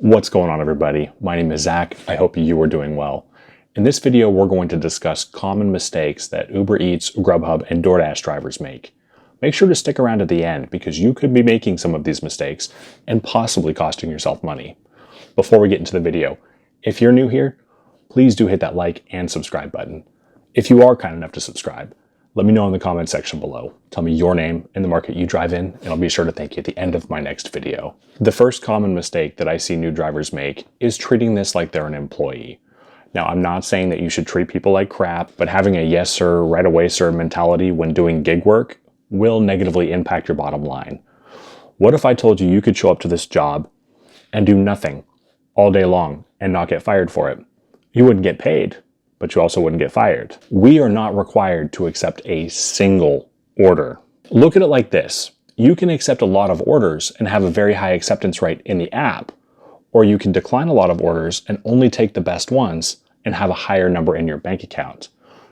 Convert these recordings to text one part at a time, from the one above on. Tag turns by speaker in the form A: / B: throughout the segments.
A: What's going on, everybody? My name is Zach. I hope you are doing well. In this video, we're going to discuss common mistakes that Uber Eats, Grubhub, and DoorDash drivers make. Make sure to stick around at the end because you could be making some of these mistakes and possibly costing yourself money. Before we get into the video, if you're new here, please do hit that like and subscribe button. If you are kind enough to subscribe, let me know in the comment section below. Tell me your name and the market you drive in, and I'll be sure to thank you at the end of my next video. The first common mistake that I see new drivers make is treating this like they're an employee. Now, I'm not saying that you should treat people like crap, but having a yes sir, right away sir mentality when doing gig work will negatively impact your bottom line. What if I told you you could show up to this job and do nothing all day long and not get fired for it? You wouldn't get paid, but you also wouldn't get fired. We are not required to accept a single order. Look at it like this. You can accept a lot of orders and have a very high acceptance rate in the app, or you can decline a lot of orders and only take the best ones and have a higher number in your bank account.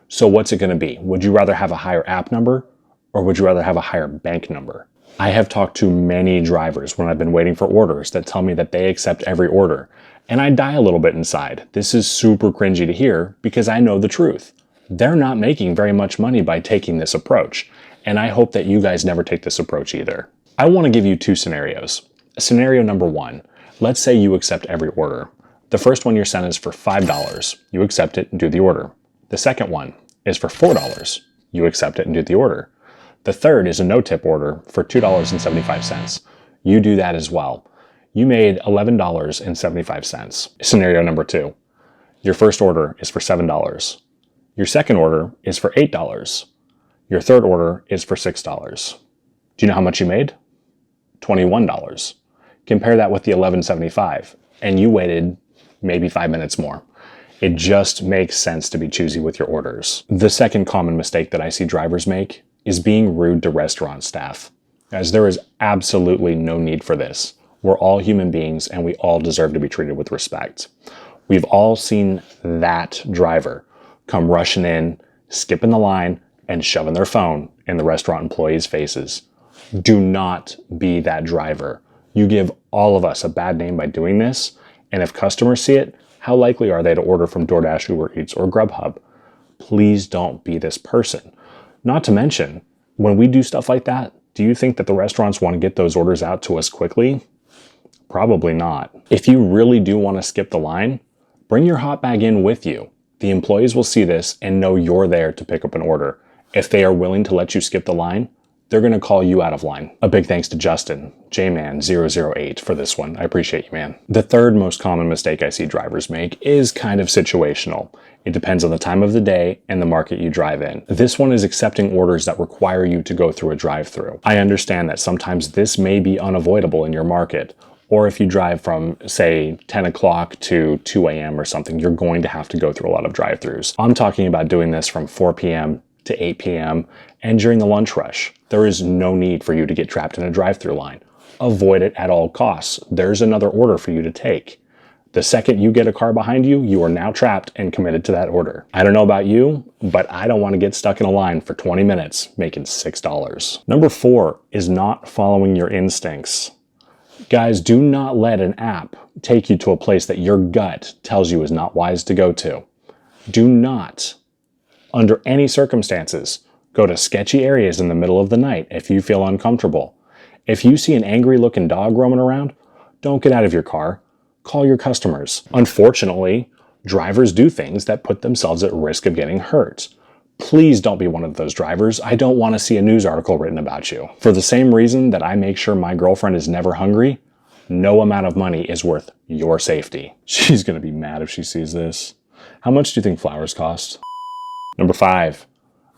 A: So what's it gonna be? Would you rather have a higher app number, or would you rather have a higher bank number? I have talked to many drivers when I've been waiting for orders that tell me that they accept every order, and I die a little bit inside. This is super cringy to hear because I know the truth. They're not making very much money by taking this approach, and I hope that you guys never take this approach either. I want to give you two scenarios. Scenario number one, let's say you accept every order. The first one you're sent is for $5. You accept it and do the order. The second one is for $4. You accept it and do the order. The third is a no-tip order for $2.75. You do that as well. You made $11.75. Scenario number two, your first order is for $7. Your second order is for $8. Your third order is for $6. Do you know how much you made? $21. Compare that with the $11.75, and you waited maybe 5 minutes more. It just makes sense to be choosy with your orders. The second common mistake that I see drivers make is being rude to restaurant staff, as there is absolutely no need for this. We're all human beings and we all deserve to be treated with respect. We've all seen that driver come rushing in, skipping the line, and shoving their phone in the restaurant employees' faces. Do not be that driver. You give all of us a bad name by doing this, and if customers see it, how likely are they to order from DoorDash, Uber Eats, or Grubhub? Please don't be this person. Not to mention, when we do stuff like that, do you think that the restaurants want to get those orders out to us quickly? Probably not. If you really do want to skip the line, bring your hot bag in with you. The employees will see this and know you're there to pick up an order. If they are willing to let you skip the line, they're going to call you out of line. A big thanks to Justin, JMan008 for this one. I appreciate you, man. The third most common mistake I see drivers make is kind of situational. It depends on the time of the day and the market you drive in. This one is accepting orders that require you to go through a drive-thru. I understand that sometimes this may be unavoidable in your market, or if you drive from, say, 10 o'clock to 2 a.m. or something, you're going to have to go through a lot of drive-thrus. I'm talking about doing this from 4 p.m. to 8 p.m. and during the lunch rush. There is no need for you to get trapped in a drive-thru line. Avoid it at all costs. There's another order for you to take. The second you get a car behind you, you are now trapped and committed to that order. I don't know about you, but I don't want to get stuck in a line for 20 minutes making $6. Number 4 is not following your instincts. Guys, do not let an app take you to a place that your gut tells you is not wise to go to. Do not, under any circumstances, go to sketchy areas in the middle of the night if you feel uncomfortable. If you see an angry looking dog roaming around, don't get out of your car. Call your customers. Unfortunately, drivers do things that put themselves at risk of getting hurt. Please don't be one of those drivers. I don't want to see a news article written about you. For the same reason that I make sure my girlfriend is never hungry, no amount of money is worth your safety. She's gonna be mad if she sees this. How much do you think flowers cost? Number 5,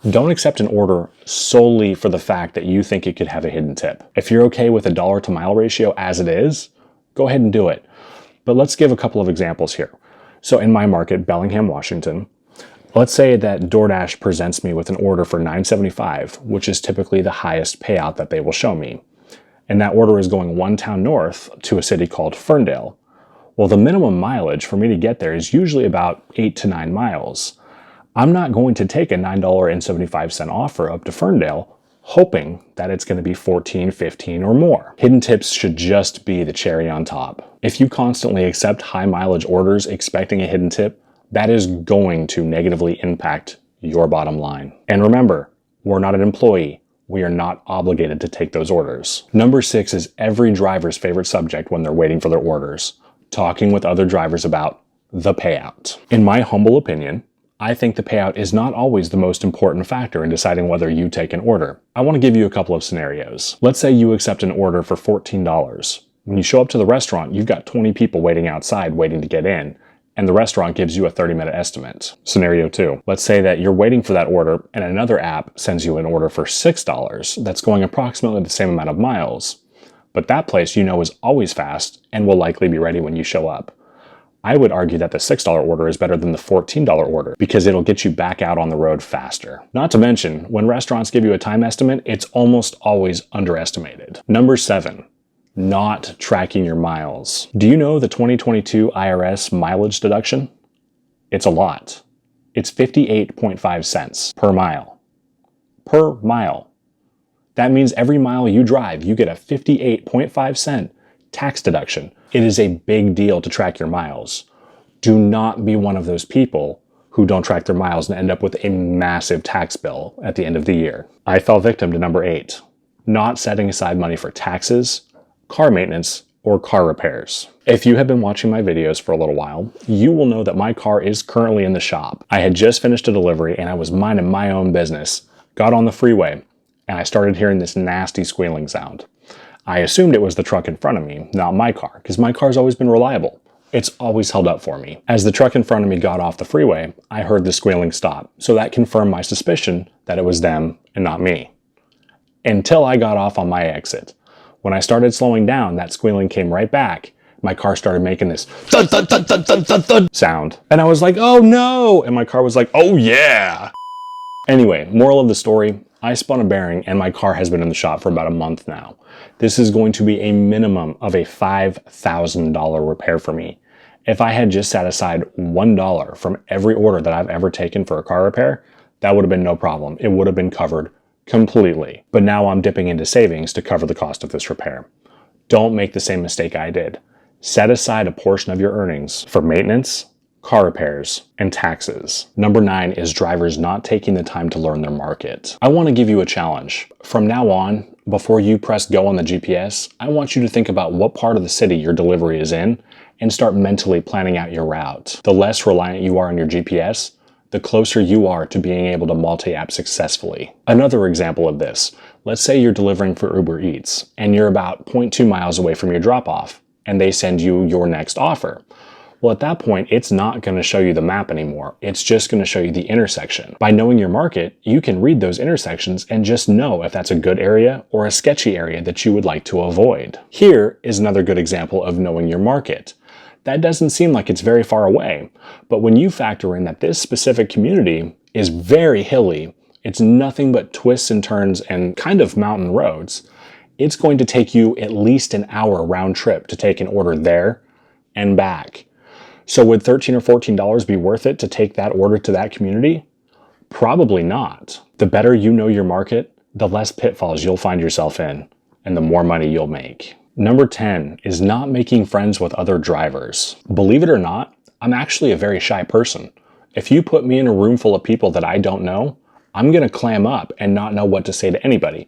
A: don't accept an order solely for the fact that you think it could have a hidden tip. If you're okay with a dollar to mile ratio as it is, go ahead and do it. But let's give a couple of examples here. So in my market, Bellingham, Washington, let's say that DoorDash presents me with an order for $9.75, which is typically the highest payout that they will show me. And that order is going one town north to a city called Ferndale. Well, the minimum mileage for me to get there is usually about 8 to 9 miles. I'm not going to take a $9.75 offer up to Ferndale, hoping that it's going to be 14, 15 or more. Hidden tips should just be the cherry on top. If you constantly accept high mileage orders expecting a hidden tip, that is going to negatively impact your bottom line. And remember, we're not an employee. We are not obligated to take those orders. Number 6 is every driver's favorite subject when they're waiting for their orders, talking with other drivers about the payout. In my humble opinion, I think the payout is not always the most important factor in deciding whether you take an order. I want to give you a couple of scenarios. Let's say you accept an order for $14. When you show up to the restaurant, you've got 20 people waiting outside waiting to get in, and the restaurant gives you a 30-minute estimate. Scenario 2. Let's say that you're waiting for that order and another app sends you an order for $6 that's going approximately the same amount of miles. But that place you know is always fast and will likely be ready when you show up. I would argue that the $6 order is better than the $14 order because it'll get you back out on the road faster. Not to mention, when restaurants give you a time estimate, it's almost always underestimated. Number 7. Not tracking your miles. Do you know the 2022 IRS mileage deduction? It's a lot. It's 58.5 cents per mile. Per mile. That means every mile you drive, you get a 58.5 cent tax deduction. It is a big deal to track your miles. Do not be one of those people who don't track their miles and end up with a massive tax bill at the end of the year. I fell victim to number 8, not setting aside money for taxes, car maintenance, or car repairs. If you have been watching my videos for a little while, you will know that my car is currently in the shop. I had just finished a delivery and I was minding my own business, got on the freeway, and I started hearing this nasty squealing sound. I assumed it was the truck in front of me, not my car, because my car's always been reliable. It's always held up for me. As the truck in front of me got off the freeway, I heard the squealing stop, so that confirmed my suspicion that it was them and not me. Until I got off on my exit. When I started slowing down, that squealing came right back. My car started making this thud, thud, thud, thud, thud, thud, thud sound. And I was like, oh no! And my car was like, oh yeah! Anyway, moral of the story, I spun a bearing and my car has been in the shop for about a month now. This is going to be a minimum of a $5,000 repair for me. If I had just set aside $1 from every order that I've ever taken for a car repair, that would have been no problem. It would have been covered completely. But now I'm dipping into savings to cover the cost of this repair. Don't make the same mistake I did. Set aside a portion of your earnings for maintenance, car repairs, and taxes. Number 9 is drivers not taking the time to learn their market. I want to give you a challenge. From now on, before you press go on the GPS, I want you to think about what part of the city your delivery is in and start mentally planning out your route. The less reliant you are on your GPS, the closer you are to being able to multi-app successfully. Another example of this, let's say you're delivering for Uber Eats and you're about 0.2 miles away from your drop-off and they send you your next offer. Well, at that point, it's not going to show you the map anymore. It's just going to show you the intersection. By knowing your market, you can read those intersections and just know if that's a good area or a sketchy area that you would like to avoid. Here is another good example of knowing your market. That doesn't seem like it's very far away, but when you factor in that this specific community is very hilly, it's nothing but twists and turns and kind of mountain roads, it's going to take you at least an hour round trip to take an order there and back. So would $13 or $14 be worth it to take that order to that community? Probably not. The better you know your market, the less pitfalls you'll find yourself in, and the more money you'll make. Number 10 is not making friends with other drivers. Believe it or not, I'm actually a very shy person. If you put me in a room full of people that I don't know, I'm gonna clam up and not know what to say to anybody.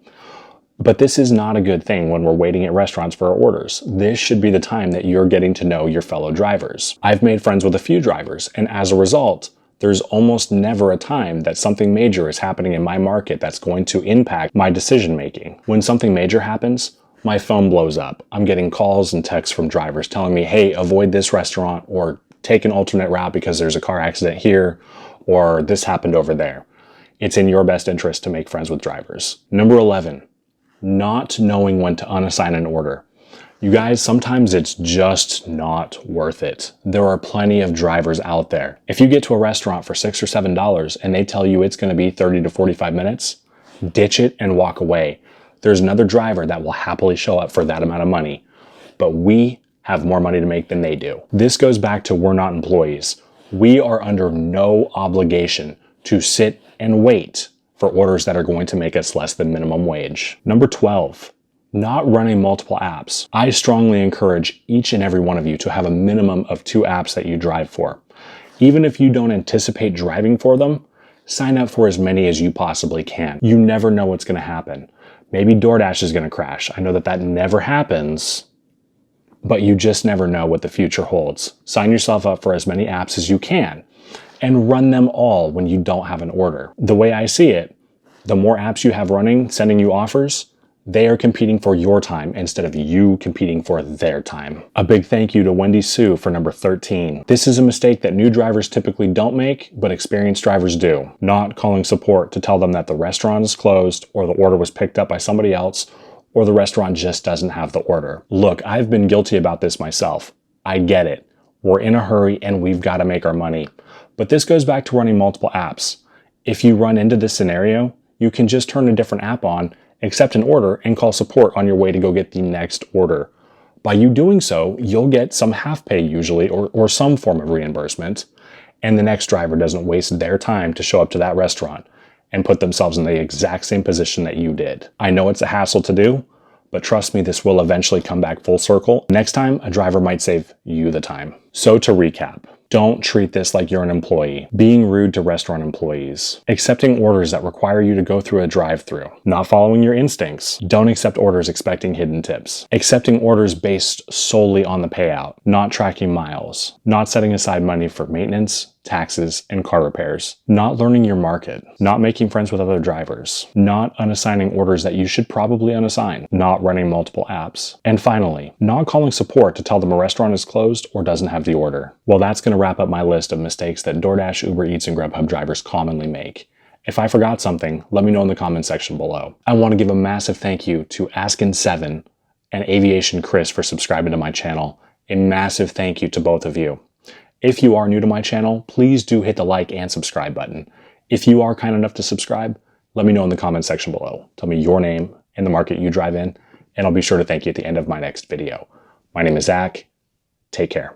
A: But this is not a good thing when we're waiting at restaurants for our orders. This should be the time that you're getting to know your fellow drivers. I've made friends with a few drivers, and as a result, there's almost never a time that something major is happening in my market that's going to impact my decision making. When something major happens, my phone blows up. I'm getting calls and texts from drivers telling me, hey, avoid this restaurant, or take an alternate route because there's a car accident here, or this happened over there. It's in your best interest to make friends with drivers. Number 11. Not knowing when to unassign an order. You guys, sometimes it's just not worth it. There are plenty of drivers out there. If you get to a restaurant for $6 or $7 and they tell you it's going to be 30 to 45 minutes, ditch it and walk away. There's another driver that will happily show up for that amount of money, but we have more money to make than they do. This goes back to we're not employees. We are under no obligation to sit and wait for orders that are going to make us less than minimum wage. Number 12, not running multiple apps. I strongly encourage each and every one of you to have a minimum of 2 apps that you drive for. Even if you don't anticipate driving for them, sign up for as many as you possibly can. You never know what's going to happen. Maybe DoorDash is going to crash. I know that that never happens, but you just never know what the future holds. Sign yourself up for as many apps as you can and run them all when you don't have an order. The way I see it, the more apps you have running, sending you offers, they are competing for your time instead of you competing for their time. A big thank you to Wendy Sue for number 13. This is a mistake that new drivers typically don't make, but experienced drivers do. Not calling support to tell them that the restaurant is closed, or the order was picked up by somebody else, or the restaurant just doesn't have the order. Look, I've been guilty about this myself. I get it. We're in a hurry and we've got to make our money. But this goes back to running multiple apps. If you run into this scenario, you can just turn a different app on, accept an order, and call support on your way to go get the next order. By you doing so, you'll get some half pay usually, or some form of reimbursement, and the next driver doesn't waste their time to show up to that restaurant and put themselves in the exact same position that you did. I know it's a hassle to do, but trust me, this will eventually come back full circle. Next time, a driver might save you the time. So to recap, don't treat this like you're an employee. Being rude to restaurant employees. Accepting orders that require you to go through a drive-thru. Not following your instincts. Don't accept orders expecting hidden tips. Accepting orders based solely on the payout. Not tracking miles. Not setting aside money for maintenance, taxes, and car repairs. Not learning your market. Not making friends with other drivers. Not unassigning orders that you should probably unassign. Not running multiple apps. And finally, not calling support to tell them a restaurant is closed or doesn't have the order. Well, that's going to wrap up my list of mistakes that DoorDash, Uber Eats, and Grubhub drivers commonly make. If I forgot something, let me know in the comment section below. I want to give a massive thank you to Askin7 and Aviation Chris for subscribing to my channel. A massive thank you to both of you. If you are new to my channel, please do hit the like and subscribe button. If you are kind enough to subscribe, let me know in the comment section below. Tell me your name and the market you drive in, and I'll be sure to thank you at the end of my next video. My name is Zach. Take care.